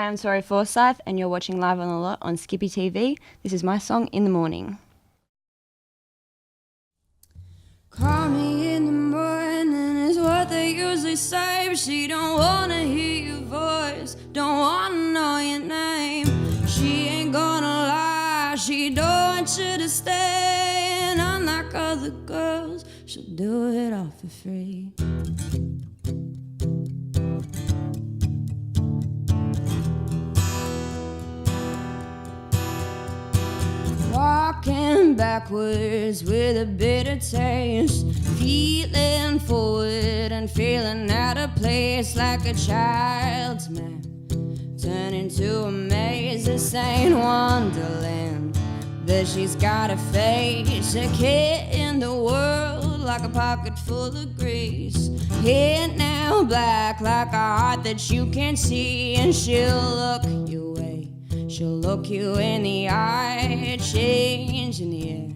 I'm Tori Forsyth, and you're watching Live on the Lot on Skippy TV. This is my song, In the Morning. Call me in the morning is what they usually say, but she don't wanna hear your voice, don't wanna know your name. She ain't gonna lie, she don't want you to stay, and unlike other girls, she'll do it all for free. Walking backwards with a bitter taste, feeling forward and feeling out of place, like a child's map turn into a maze. This ain't Wonderland that she's gotta face. A kid in the world, like a pocket full of grease. Hair now black, like a heart that you can't see, and she'll look your way, she'll look you in the eye, change in the air,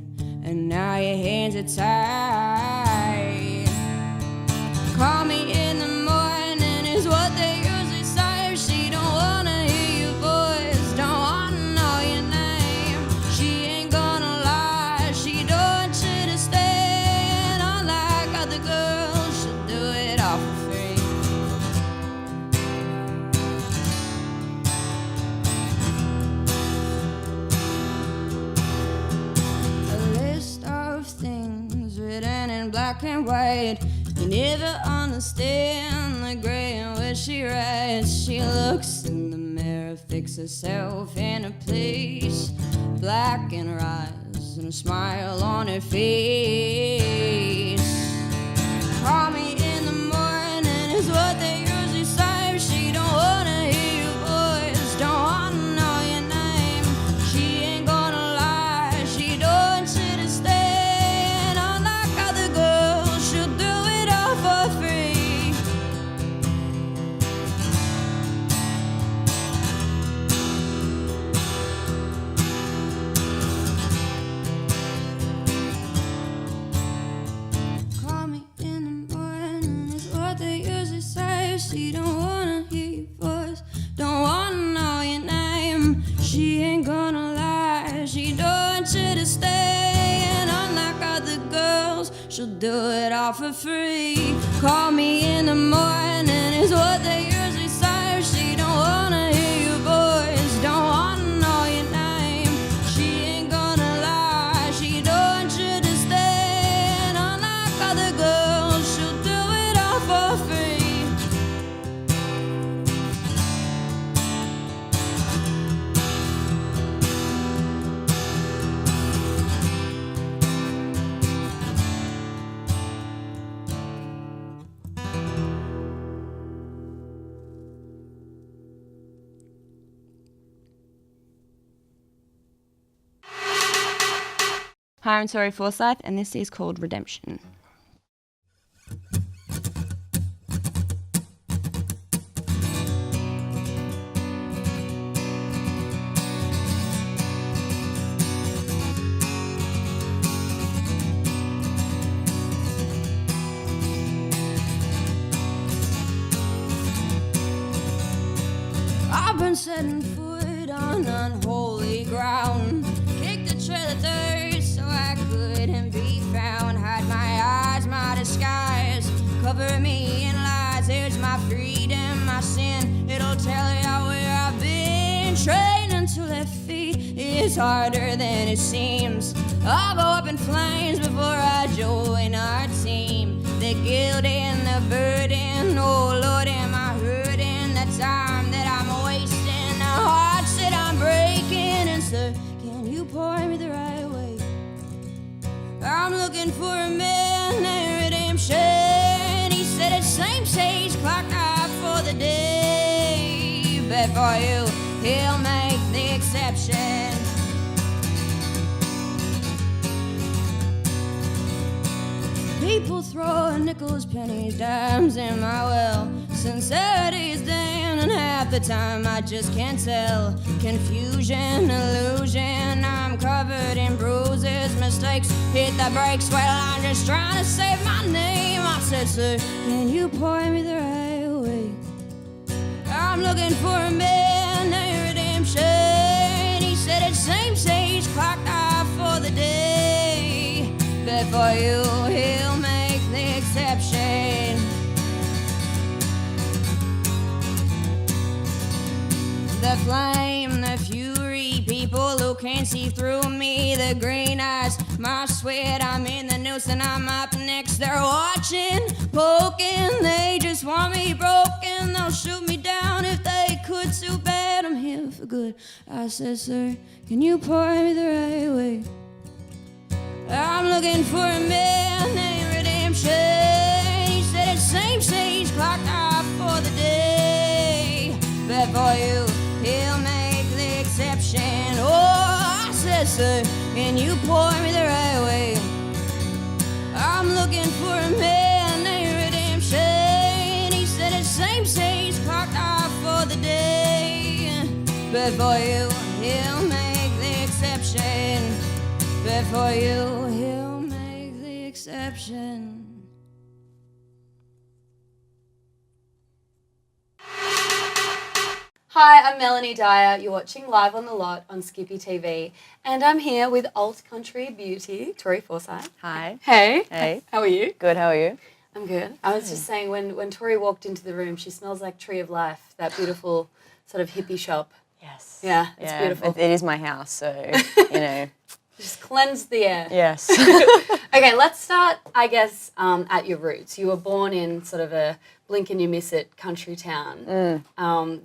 and now your hands are tied. Call me in the morning is what they usually say. She don't wanna hear your voice, don't wanna know your name. She ain't gonna lie, she don't want you to stay, and unlike other girls, she'll do it all for free. Things written in black and white, you never understand the gray in which she writes. She looks in the mirror, fix herself in a place, black and rise, and a smile on her face. Call me in the morning is what they usually say. She don't wanna hear your voice, don't wanna know your name. She ain't gonna lie, she don't want you to stay. She don't wanna hear your voice, don't wanna know your name. She ain't gonna lie, she don't want you to stay, and unlike other girls, she'll do it all for free. Call me in the morning is what they usually say. She don't wanna hear your voice, don't wanna know your name. She ain't gonna lie, she don't want you to stay, and unlike other girls, she'll do it all for free. Hi, I'm Tori Forsyth, and this is called Redemption. I've been setting foot on unholy ground, kicked the trail of thirst so I couldn't be found. Hide my eyes, my disguise, cover me in lies. Here's my freedom, my sin, it'll tell you where I've been. Training to left feet is harder than it seems. I'll go up in flames before I join our team. The guilt and the burden, oh Lord, am I hurting? The time that I'm wasting, the hearts that I'm breaking. And sir, can you pour me the right way? I'm looking for a man named Redemption. He said it's same stage clock out for the day, but for you, he'll make the exception. People throwing nickels, pennies, dimes in my well. Sincerity is damned, and half the time I just can't tell. Confusion, illusion, I'm covered in bruises. Mistakes hit the brakes, well, I'm just trying to save my name. I said, sir, can you point me the right way? I'm looking for a man same stage clocked off for the day. But for you, he'll make the exception. The flame, the fury, people who can't see through me, the green eyes, my sweat, I'm in the noose and I'm up next. They're watching, poking, they just want me broken. They'll shoot me down if they could, too bad I'm here for good. I said, sir, can you point me the right way? I'm looking for a man named Redemption. He said it's same stage clocked off for the day. But for you, he'll make the exception. Oh, I said, sir, can you point me the right way? I'm looking for a man named Redemption. He said it's same stage clocked off for the day. But for you, he'll make the exception. But for you, he'll make the exception. Hi, I'm Melanie Dyer. You're watching Live on the Lot on Skippy TV. And I'm here with alt country beauty, Tori Forsyth. Hi. Hey. Hey. How are you? Good, how are you? I'm good. I was just saying, when Tori walked into the room, she smells like Tree of Life, that beautiful sort of hippie shop. Yes. Yeah, it's beautiful. It is my house, so, Just cleanse the air. Yes. Okay, let's start, I guess, at your roots. You were born in sort of a blink-and-you-miss-it country town.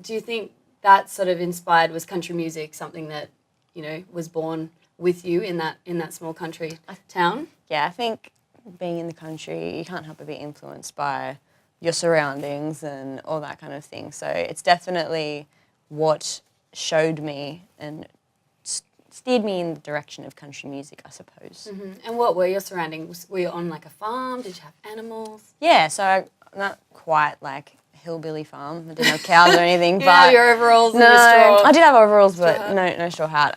Do you think that sort of was country music something that, was born with you in that small country town? Yeah, I think being in the country, you can't help but be influenced by your surroundings and all that kind of thing. So it's definitely what showed me and steered me in the direction of country music, I suppose. Mm-hmm. And what were your surroundings? Were you on like a farm? Did you have animals? Yeah, so I'm not quite like hillbilly farm. I didn't have cows or anything. You but have your overalls and no, your straw. I did have overalls, but no straw hat.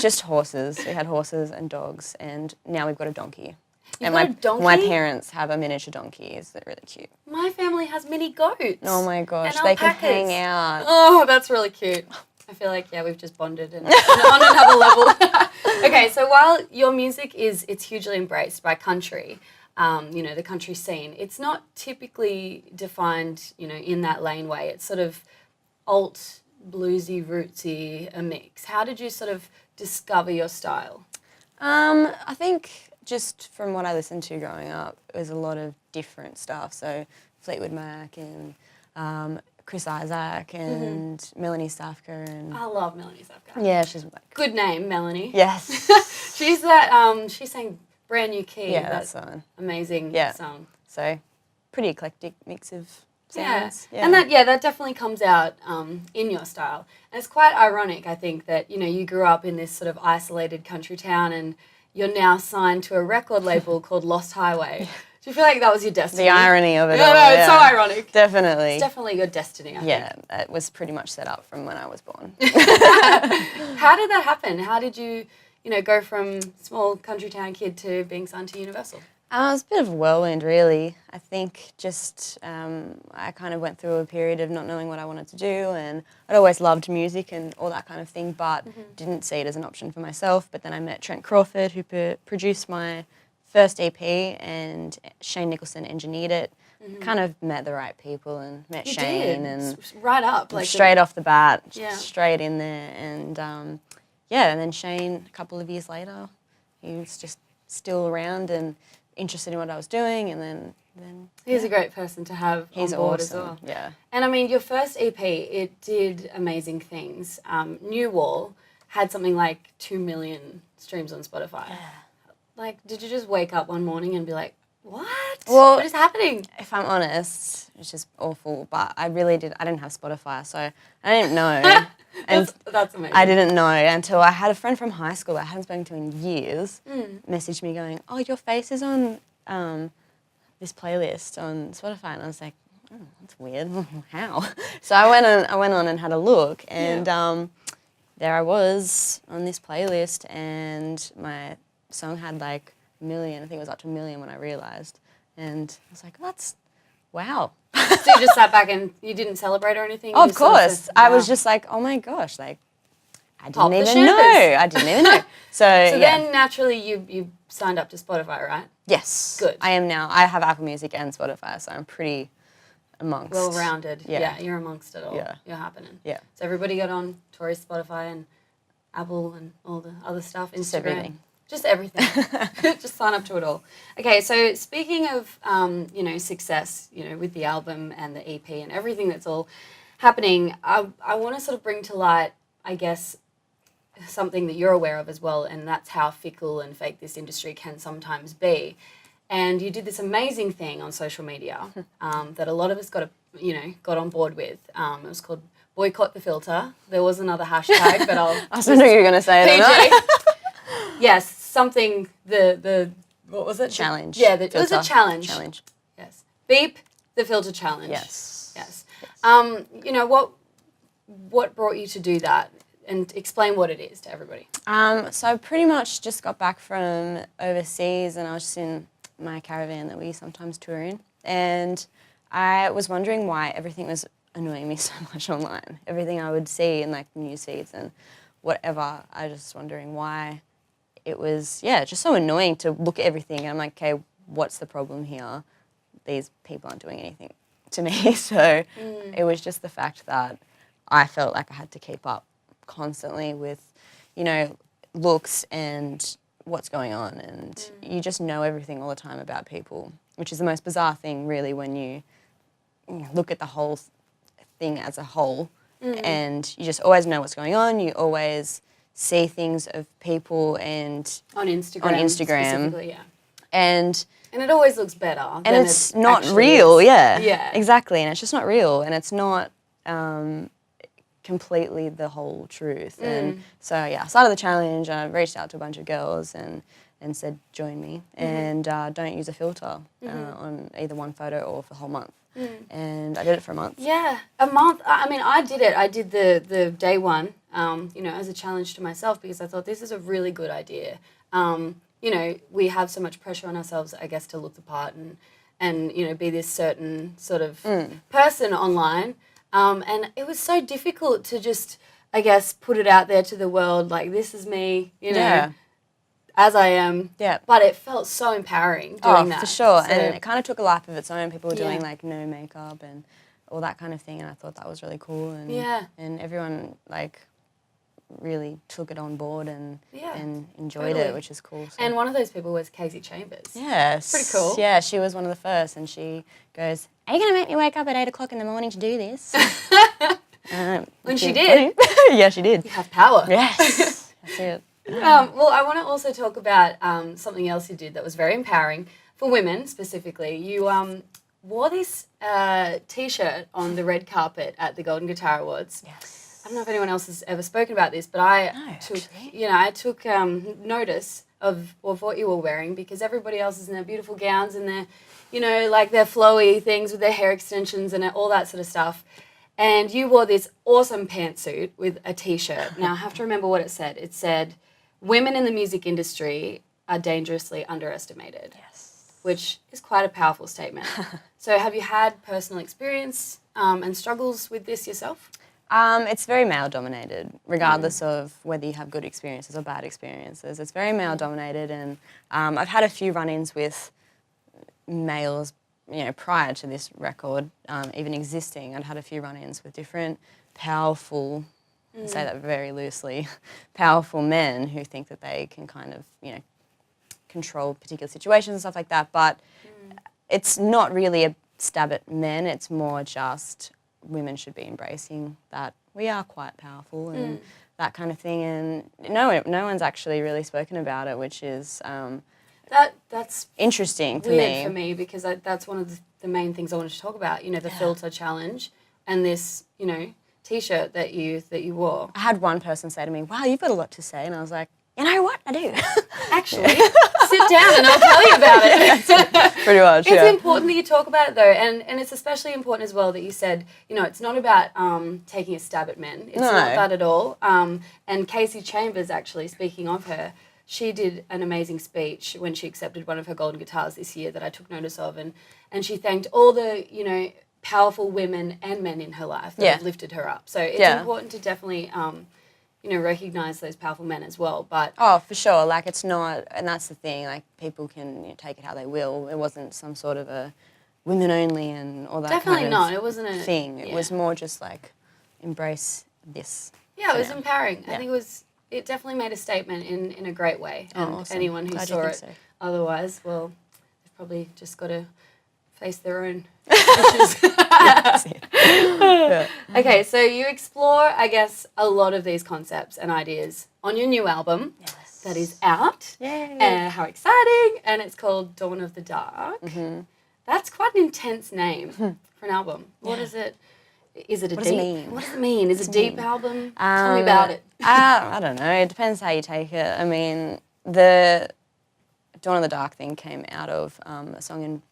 Just horses. We had horses and dogs, and now we've got a donkey. You've got a donkey? My parents have a miniature donkey. It's really cute. My family has mini goats. Oh my gosh, and they can alpacas. hang out. Oh, that's really cute. I feel like, we've just bonded and on another level. Okay, so while your music it's hugely embraced by country, the country scene, it's not typically defined, in that laneway. It's sort of alt, bluesy, rootsy, a mix. How did you sort of discover your style? I think just from what I listened to growing up, it was a lot of different stuff. So Fleetwood Mac and Chris Isaac and Melanie Dyer and I love Melanie Dyer. yeah, she's like Good name, Melanie. yes. She's that. She sang Brand New Key. Yeah, that song. Amazing song. So pretty eclectic mix of sounds. Yeah. And that definitely comes out in your style. And it's quite ironic, I think, that you grew up in this sort of isolated country town and you're now signed to a record label called Lost Highway. Do you feel like that was your destiny? The irony of it all. No, it's so ironic. Definitely. It's definitely your destiny, I think. Yeah, it was pretty much set up from when I was born. How did that happen? How did you, go from small country town kid to being signed to Universal? It was a bit of a whirlwind, really. I think just I kind of went through a period of not knowing what I wanted to do, and I'd always loved music and all that kind of thing, but didn't see it as an option for myself. But then I met Trent Crawford, who produced my first EP, and Shane Nicholson engineered it. Kind of met the right people and met Shane and right up, straight off the bat, Yeah. straight in there, and and then Shane a couple of years later, he was just still around and interested in what I was doing, and then he's a great person to have he's on board awesome. as well. Yeah. And I mean, your first EP, it did amazing things. New Wall had something like 2 million streams on Spotify. Yeah. Like, did you just wake up one morning and be like, what? Well, what is happening? If I'm honest, it's just awful, but I didn't have Spotify, so I didn't know. And That's amazing. I didn't know until I had a friend from high school that I hadn't spoken to in years message me going, oh, your face is on this playlist on Spotify. And I was like, oh, that's weird. How? So I went on and had a look, and there I was on this playlist, and my song had like a million. I think it was up to 1 million when I realised. And I was like, wow. So you just sat back and you didn't celebrate or anything? Of You sort course. said, I was wow. just like, oh my gosh, like, I Pop didn't the even know. champers. I didn't even know. So So yeah. then naturally you signed up to Spotify, right? Yes. Good. I am now. I have Apple Music and Spotify, so I'm pretty amongst. Well-rounded. Yeah. Yeah, you're amongst it all. Yeah. You're happening. Yeah. So everybody got on Tori's Spotify and Apple and all the other stuff, Instagram. Just everything. Just everything. Just sign up to it all. Okay, so speaking of, success, with the album and the EP and everything that's all happening, I want to sort of bring to light, I guess, something that you're aware of as well, and that's how fickle and fake this industry can sometimes be. And you did this amazing thing on social media that a lot of us got on board with. It was called Boycott the Filter. There was another hashtag, but I'll... I don't know who you're going to say it or not. Yes, something, what was it? Challenge. Yeah, it was a challenge. Challenge. Yes. Beep the filter challenge. Yes. Yes. What brought you to do that? And explain what it is to everybody. So I pretty much just got back from overseas and I was just in my caravan that we sometimes tour in. And I was wondering why everything was annoying me so much online. Everything I would see in like news feeds and whatever, I was just wondering why it was, just so annoying to look at everything. And I'm like, okay, what's the problem here? These people aren't doing anything to me. So it was just the fact that I felt like I had to keep up constantly with, looks and what's going on. And you just know everything all the time about people, which is the most bizarre thing really when you look at the whole thing as a whole and you just always know what's going on. You always see things of people and on Instagram specifically, yeah. And it always looks better. And it's not real, Yeah. Exactly. And it's just not real and it's not completely the whole truth. And so I started the challenge. I reached out to a bunch of girls and said, join me and don't use a filter on either one photo or for the whole month. And I did it for a month. Yeah, a month. I mean, I did it. I did the day one, as a challenge to myself because I thought this is a really good idea. We have so much pressure on ourselves, I guess, to look the part and be this certain sort of person online. And it was so difficult to just, I guess, put it out there to the world, like, this is me, as I am. Yeah. But it felt so empowering doing that. For sure. So, and it kind of took a life of its own. People were doing, like, no makeup and all that kind of thing, and I thought that was really cool. And, and everyone, like, really took it on board and enjoyed it, which is cool. So. And one of those people was Casey Chambers. Yes. Pretty cool. Yeah, she was one of the first, and she goes, are you going to make me wake up at 8 o'clock in the morning to do this? And she did. Yeah, she did. You have power. Yes. That's it. Well, I want to also talk about something else you did that was very empowering for women specifically. You wore this T-shirt on the red carpet at the Golden Guitar Awards. Yes. I don't know if anyone else has ever spoken about this, but I took notice of what you were wearing because everybody else is in their beautiful gowns and their, like their flowy things with their hair extensions and all that sort of stuff. And you wore this awesome pantsuit with a T-shirt. Now, I have to remember what it said. It said, women in the music industry are dangerously underestimated. Yes. Which is quite a powerful statement. So have you had personal experience and struggles with this yourself? It's very male-dominated, regardless of whether you have good experiences or bad experiences. It's very male-dominated, and I've had a few run-ins with males, prior to this record even existing. I'd had a few run-ins with different powerful, I say that very loosely, powerful men who think that they can kind of, control particular situations and stuff like that. But it's not really a stab at men. It's more just women should be embracing that we are quite powerful and that kind of thing. And no one's actually really spoken about it, which is that's interesting to weird me. for me because that's one of the main things I wanted to talk about. The filter challenge and this T-shirt that you wore. I had one person say to me, "Wow, you've got a lot to say," and I was like, "You know what? I do." Actually, sit down and I'll tell you about it. Pretty much, It's important that you talk about it though, and it's especially important as well that you said, it's not about taking a stab at men. It's not that at all. And Casey Chambers, actually, speaking of her, she did an amazing speech when she accepted one of her golden guitars this year that I took notice of, and she thanked all the, powerful women and men in her life that have lifted her up. So it's important to definitely, recognize those powerful men as well. But Oh, for sure. Like, it's not, and that's the thing. Like, people can take it how they will. It wasn't some sort of a women only and all that definitely kind of not. It wasn't a thing. It yeah. was more just like embrace this. Yeah, it for was now. empowering. Yeah. I think it definitely made a statement in a great way. Oh, And awesome. anyone who Glad you saw think it so. otherwise, well, they've probably just got to face their own issues. Yeah. Okay, so you explore, I guess, a lot of these concepts and ideas on your new album Yes. that is out. Yay. How exciting! And it's called Dawn of the Dark. Mm-hmm. That's quite an intense name for an album. What is it? Is it a What deep? does it mean? What does it mean? Is it a does it deep mean? album? Tell me about it. I don't know. It depends how you take it. I mean, the Dawn of the Dark thing came out of a song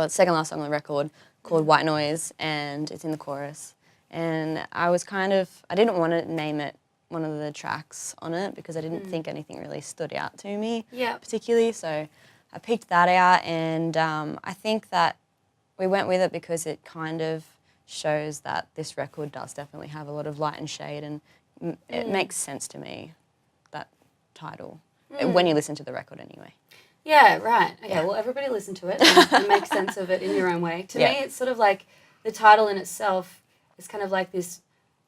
second last song on the record called White Noise, and it's in the chorus. And I didn't want to name it one of the tracks on it because I didn't think anything really stood out to me Yeah. particularly. So I picked that out, and I think that we went with it because it kind of shows that this record does definitely have a lot of light and shade, and it makes sense to me, that title, when you listen to the record anyway. Yeah, right. Okay, Yeah. well, everybody listen to it and make sense of it in your own way. To Yeah. me, it's sort of like the title in itself is kind of like this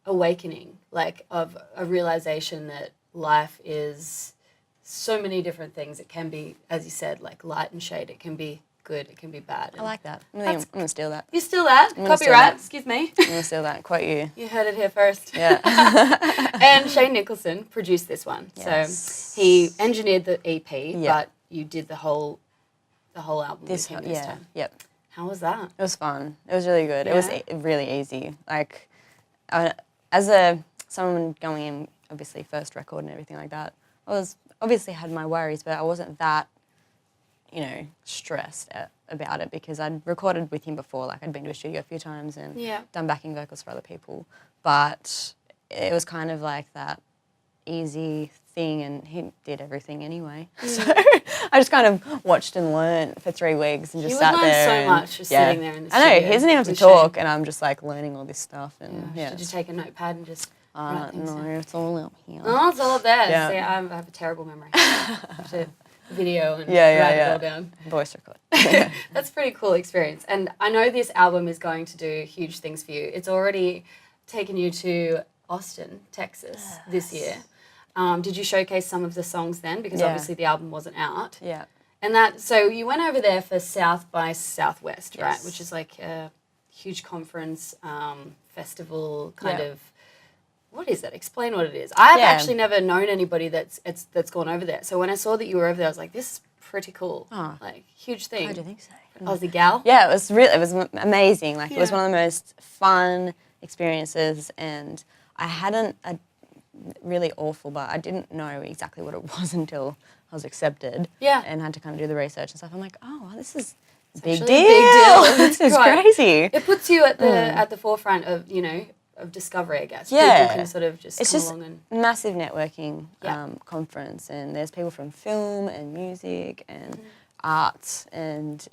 awakening, like of a realization that life is so many different things. It can be, as you said, like light and shade. It can be good. It can be bad. I like that. I'm going to steal that. You steal that? gonna steal Copyright, that. excuse me. I'm going to steal that and quote you. You heard it here first. Yeah. And Shane Nicholson produced this one. Yes. So he engineered the EP, Yeah. but you did the whole album with him this time. Yep. How was that? It was fun. It was really good. It was Yeah. really easy. Like, someone going in, obviously first record and everything like that, I was obviously had my worries, but I wasn't that, stressed about it because I'd recorded with him before. Like, I'd been to a studio a few times and Yeah. done backing vocals for other people, but it was kind of like that easy thing, and he did everything anyway. So I just kind of watched and learnt for 3 weeks and just You would sat learn there. so and- much just sitting there in the I know, studio he doesn't even have to with Shane. talk, and I'm just like learning all this stuff. And yeah, Should you take a notepad and just write things no, down? it's all out here. Oh, it's all up there. Yeah. See, I have a terrible memory. I have to video and Yeah, write it yeah. all down. Voice record. That's a pretty cool experience. And I know this album is going to do huge things for you. It's already taken you to Austin, Texas this year. Did you showcase some of the songs then? Because Yeah. obviously the album wasn't out. Yeah. And so you went over there for South by Southwest, right? Yes. Which is like a huge conference, festival kind Yeah. of. What is it? Explain what it is. I've Yeah. actually never known anybody that's gone over there. So when I saw that you were over there, I was like, this is pretty cool. Oh. Like, huge thing. I do think so. Aussie gal. Yeah, it was amazing. Like, it was Yeah. one of the most fun experiences, and I hadn't really awful, but I didn't know exactly what it was until I was accepted. Yeah. And had to kind of do the research and stuff. I'm like, oh, this is a big actually deal. a big deal. This is Right. crazy. It puts you at the forefront of, of discovery, I guess. Yeah. People can sort of just It's come just along and... massive networking Yeah. conference, and there's people from film and music and Mm. arts, and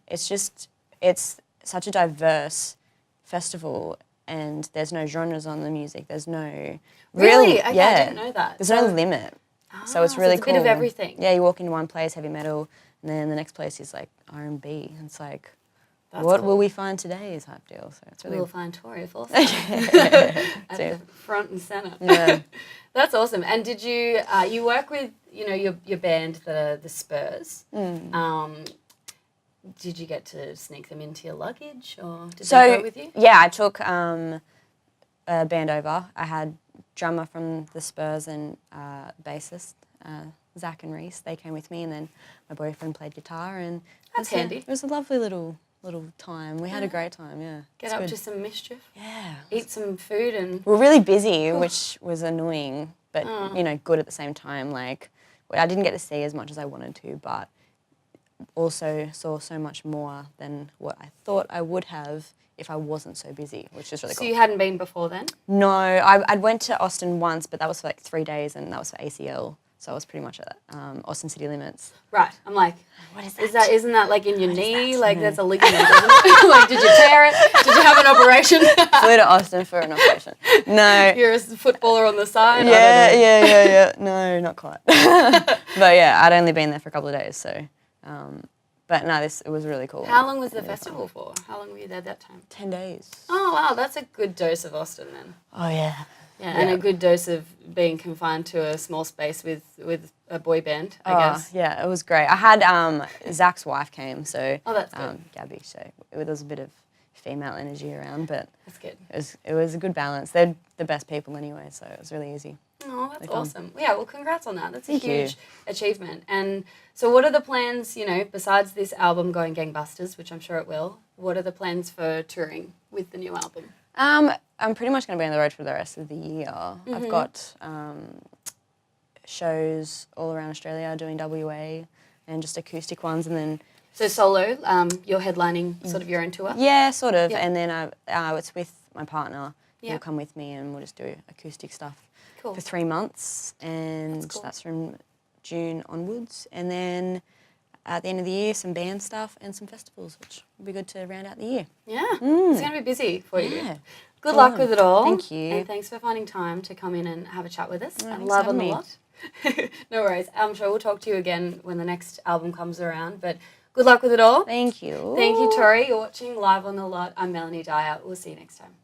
it's such a diverse festival, and there's no genres on the music. There's no Really? Okay, I yeah. didn't know that. There's So- no limit. So it's so really it's a cool. bit of everything. Yeah, you walk into one place, heavy metal, and then the next place is like R&B. And it's like, That's what cool. will we find today? Type deal. So it's really We'll find Tori Forsyth at the front and center. Yeah. That's awesome. And did you you work with your band, the Spurs? Did you get to sneak them into your luggage, or did they go with you? Yeah, I took a band over. I had drummer from the Spurs and bassist Zach and Reese. They came with me, and then my boyfriend played guitar. And That's it was handy. It was a lovely little time. We had a great time. Yeah, Get it's up good. to some mischief, Yeah. eat some food, and We were really busy, which was annoying, but good at the same time. Like, I didn't get to see as much as I wanted to, but also saw so much more than what I thought I would have if I wasn't so busy, which is really so cool. you hadn't been before then? No, I went to Austin once, but that was for like 3 days, and that was for ACL. So I was pretty much at Austin City Limits. Right. I'm like, What is isn't that like in your knee? Like there's a ligament, isn't it? Like, did you tear it? Did you have an operation? Flew to Austin for an operation. No. You're a footballer on the side? Yeah. No, not quite. But yeah, I'd only been there for a couple of days, so. But no, it was really cool. How long was the festival for? How long were you there that time? 10 days. Oh, wow. That's a good dose of Austin then. Oh, yeah. Yeah, and a good dose of being confined to a small space with a boy band, I guess. Yeah, it was great. I had Zach's wife came, so Oh, that's good. Gabby. So there was a bit of female energy around, but That's good. it was a good balance. They're the best people anyway, so it was really easy. Oh, that's fun. awesome. Yeah, well, congrats on that. That's a Thank you. huge achievement. And so what are the plans, besides this album going gangbusters, which I'm sure it will, what are the plans for touring with the new album? I'm pretty much going to be on the road for the rest of the year. I've got shows all around Australia doing WA and just acoustic ones, and then So solo, you're headlining sort of your own tour? yeah, sort of, Yeah. and then it's with my partner. Yeah. He'll come with me, and we'll just do acoustic stuff Cool. for 3 months, and That's cool. that's from June onwards, and then at the end of the year, some band stuff and some festivals, which will be good to round out the year. Yeah, it's going to be busy for you. Yeah. Good Full luck on. with it all. Thank you. And thanks for finding time to come in and have a chat with us. Oh, And thanks Live for on the having Lot. No worries. I'm sure we'll talk to you again when the next album comes around. But good luck with it all. Thank you. Thank you, Tori. You're watching Live on the Lot. I'm Melanie Dyer. We'll see you next time.